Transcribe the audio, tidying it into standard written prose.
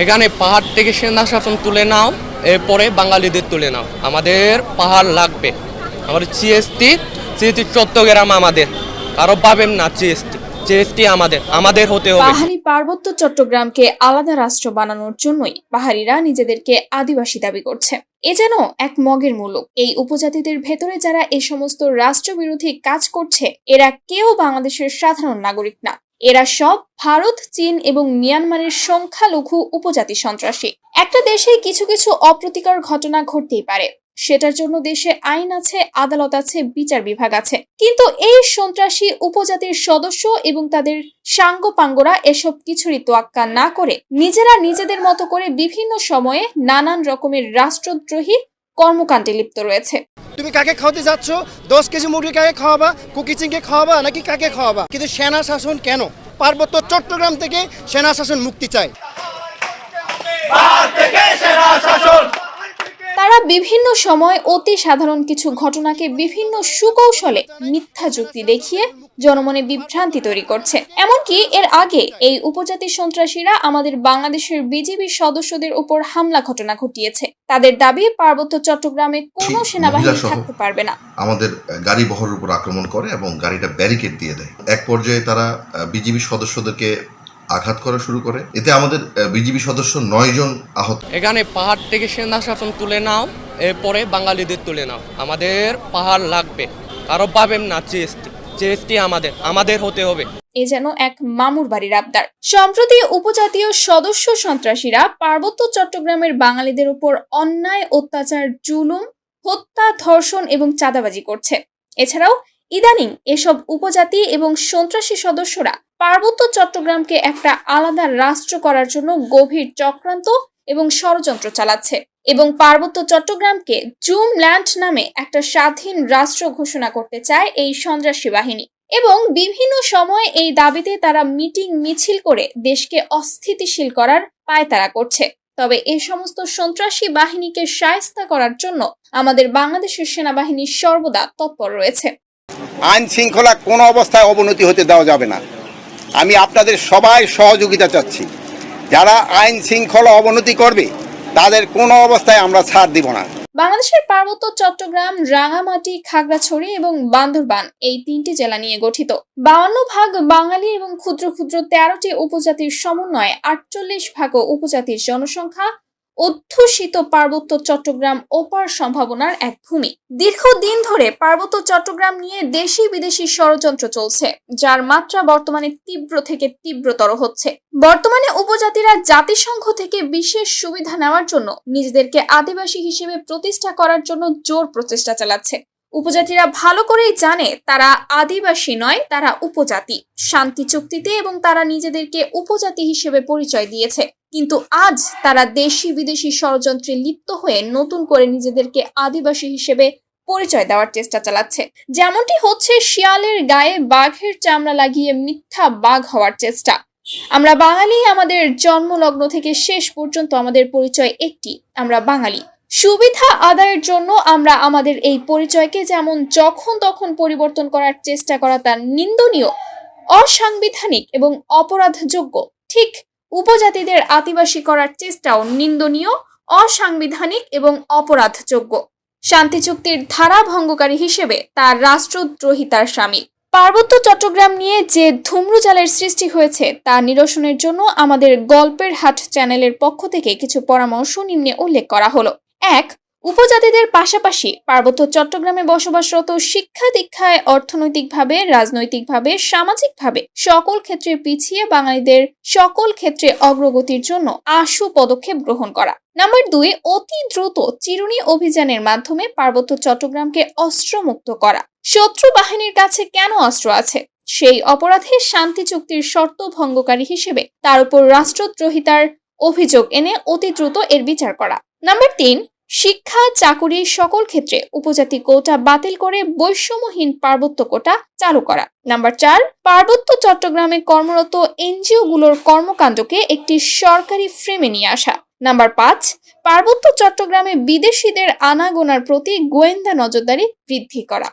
এখানে পাহাড় থেকে সেনা শাসন তুলে নাও, এরপরে বাঙালিদের তুলে নাও। আমাদের পাহাড় লাগবে, আমাদের জিএসটি চট্টগ্রাম আমাদের, কারো পাবেন না। জিএসটি আমাদের হতে হবে। পাহাড়ি পার্বত্য চট্টগ্রামকে আলাদা রাষ্ট্র বানানোর জন্যই পাহাড়িরা নিজেদেরকে আদিবাসী দাবি করছে। এ যেন এক মগের মুলুক। এই উপজাতিদের ভেতরে যারা এ সমস্ত রাষ্ট্রবিরোধী কাজ করছে, এরা কেউ বাংলাদেশের সাধারণ নাগরিক না। এরা সব ভারত, চীন এবং মিয়ানমারের সংখ্যালঘু উপজাতি সন্ত্রাসী। একটা দেশে কিছু কিছু অপ্রীতিকর ঘটনা ঘটতেই পারে, সেটার জন্য দেশে আইন আছে, আদালত আছে, বিচার বিভাগ আছে। কিন্তু এই সন্ত্রাসী উপজাতির সদস্য এবং তাদের সাঙ্গপাঙ্গরা এসব কিছুরই তোয়াক্কা না করে নিজেরা নিজেদের মতো করে বিভিন্ন সময়ে নানান রকমের রাষ্ট্রদ্রোহী কর্মকাণ্ডে লিপ্ত রয়েছে। তুমি কাকে খাওয়াতে যাচ্ছ? 10 কেজি মুরগি কাকে খাওয়াবা? কুকিচিংকে খাওয়াবা নাকি কাকে খাওয়াবা? কিন্তু সেনা শাসন কেন? পার্বত্য চট্টগ্রাম থেকে সেনা শাসন মুক্তি চাই। তারা বিভিন্ন সময় অতি সাধারণ কিছু ঘটনাকে বিভিন্ন সুকৌশলে মিথ্যা যুক্তি দেখিয়ে জনমনে বিভ্রান্তি তৈরি করছে। এমনকি এর আগে এই উপজাতি সন্ত্রাসীরা আমাদের বাংলাদেশের বিজিবি সদস্যদের উপর হামলা ঘটনা ঘটিয়েছে। তাদের দাবি পার্বত্য চট্টগ্রামে কোনো সেনাবাহিনী থাকতে পারবে না। আমাদের গাড়ি বহরের উপর আক্রমণ করে এবং গাড়িটা ব্যারিকেড দিয়ে দেয়। এক পর্যায়ে তারা বিজিবি সদস্যদেরকে আঘাত করা শুরু করে। এতে আমাদের বিজিবি সদস্য 9 জন আহত। এখানে পাহাড় থেকে সেনা শাসন তুলে নাও, এরপরে বাঙালিদের তুলে নাও। আমাদের পাহাড় লাগবে, কারো পাবেন না। জিএসটি আমাদের হতে হবে। এ যেন এক মামুর বাড়ির আবদার। সম্প্রতি উপজাতীয় সদস্য সন্ত্রাসীরা পার্বত্য চট্টগ্রামের বাঙালিদের উপর অন্যায়, অত্যাচার, জুলুম, হত্যা, ধর্ষণ এবং চাঁদাবাজি করছে। এছাড়াও ইদানিং এসব উপজাতি এবং সন্ত্রাসী সদস্যরা পার্বত্য চট্টগ্রামকে একটা আলাদা রাষ্ট্র করার জন্য গভীর চক্রান্ত এবং ষড়যন্ত্র চালাচ্ছে এবং পার্বত্য চট্টগ্রামকে জুম ল্যান্ড নামে একটা স্বাধীন রাষ্ট্র ঘোষণা করতে চায় এই সন্ত্রাসী বাহিনী। এবং বিভিন্ন সময় এই দাবিতে তারা মিটিং মিছিল করে দেশকে অস্থিতিশীল করার পায়তারা করছে। তবে এই সমস্ত সন্ত্রাসী বাহিনীকে শায়েস্তা করার জন্য আমাদের বাংলাদেশের সেনাবাহিনী সর্বদা তৎপর রয়েছে। আইন শৃঙ্খলা কোনো অবস্থায় অবনতি হতে দেওয়া যাবে না। আমি আপনাদের সবাই সহযোগিতা চাচ্ছি। যারা আইন শৃঙ্খলা অবনতি করবে তাদের কোনো অবস্থায় আমরা ছাড় দিব না। বাংলাদেশের পার্বত্য চট্টগ্রাম, রাঙামাটি, খাগড়াছড়ি এবং বান্দরবান এই 3টি জেলা নিয়ে গঠিত। 52 ভাগ বাঙালি এবং ক্ষুদ্র ক্ষুদ্র 13টি উপজাতির সমন্বয়ে 48 ভাগ উপজাতির জনসংখ্যা অধ্যুষিত পার্বত্য চট্টগ্রাম অপার সম্ভাবনার এক ভূমি। দীর্ঘদিন ধরে পার্বত্য চট্টগ্রাম নিয়ে দেশি বিদেশি ষড়যন্ত্র চলছে, যার মাত্রা বর্তমানে তীব্র থেকে তীব্রতর হচ্ছে। বর্তমানে উপজাতিরা জাতিসংঘ থেকে বিশেষ সুবিধা নেওয়ার জন্য নিজেদেরকে আদিবাসী হিসেবে প্রতিষ্ঠা করার জন্য জোর প্রচেষ্টা চালাচ্ছে। উপজাতিরা ভালো করেই জানে তারা আদিবাসী নয়, তারা উপজাতি। শান্তি চুক্তিতে এবং তারা নিজেদেরকে উপজাতি হিসেবে পরিচয় দিয়েছে। কিন্তু আজ তারা দেশি বিদেশি ষড়যন্ত্রে লিপ্ত হয়ে নতুন করে নিজেদেরকে আদিবাসী হিসেবে পরিচয় দেওয়ার চেষ্টা চালাচ্ছে। যেমনটি হচ্ছে শিয়ালের গায়ে বাঘের চামড়া লাগিয়ে মিথ্যা বাঘ হওয়ার চেষ্টা। আমরা বাঙালি, আমাদের জন্মলগ্ন থেকে শেষ পর্যন্ত আমাদের পরিচয় একটি, আমরা বাঙালি। সুবিধা আদায়ের জন্য আমরা আমাদের এই পরিচয়কে যেমন যখন তখন পরিবর্তন করার চেষ্টা করা তার নিন্দনীয়, অসাংবিধানিক এবং অপরাধযোগ্য, ঠিক উপজাতিদের আদিবাসী করার চেষ্টাও নিন্দনীয়, অসাংবিধানিক এবং অপরাধযোগ্য। শান্তি চুক্তির ধারা ভঙ্গকারী হিসেবে তার রাষ্ট্রদ্রোহিতার শামিল। পার্বত্য চট্টগ্রাম নিয়ে যে ধূম্রজালের সৃষ্টি হয়েছে তা নিরসনের জন্য আমাদের গল্পের হাট চ্যানেলের পক্ষ থেকে কিছু পরামর্শ নিম্নে উল্লেখ করা হলো। 1. উপজাতিদের পাশাপাশি পার্বত্য চট্টগ্রামে বসবাসরত শিক্ষা দীক্ষায়, অর্থনৈতিকভাবে, রাজনৈতিকভাবে, সামাজিকভাবে সকল ক্ষেত্রে পিছিয়ে বাঙালিদের সকল ক্ষেত্রে অগ্রগতির জন্য আশু পদক্ষেপ গ্রহণ করা। নাম্বার 2. অতি দ্রুত চিরুনি অভিযানের মাধ্যমে পার্বত্য চট্টগ্রামকে অস্ত্রমুক্ত করা। শত্রু বাহিনীর কাছে কেন অস্ত্র আছে? সেই অপরাধে শান্তি চুক্তির শর্ত ভঙ্গকারী হিসেবে তার উপর রাষ্ট্রদ্রোহিতার অভিযোগ এনে অতি দ্রুত এর বিচার করা। নাম্বার 3. শিক্ষা, চাকুরি সকল ক্ষেত্রে উপজাতি কোটা বাতিল করে বৈষম্যহীন পার্বত্য কোটা চালু করা। নাম্বার 4. পার্বত্য চট্টগ্রামে কর্মরত এনজিও গুলোর কর্মকাণ্ডকে একটি সরকারি ফ্রেমে নিয়ে আসা। নাম্বার 5. পার্বত্য চট্টগ্রামে বিদেশিদের আনাগোনার প্রতি গোয়েন্দা নজরদারি বৃদ্ধি করা।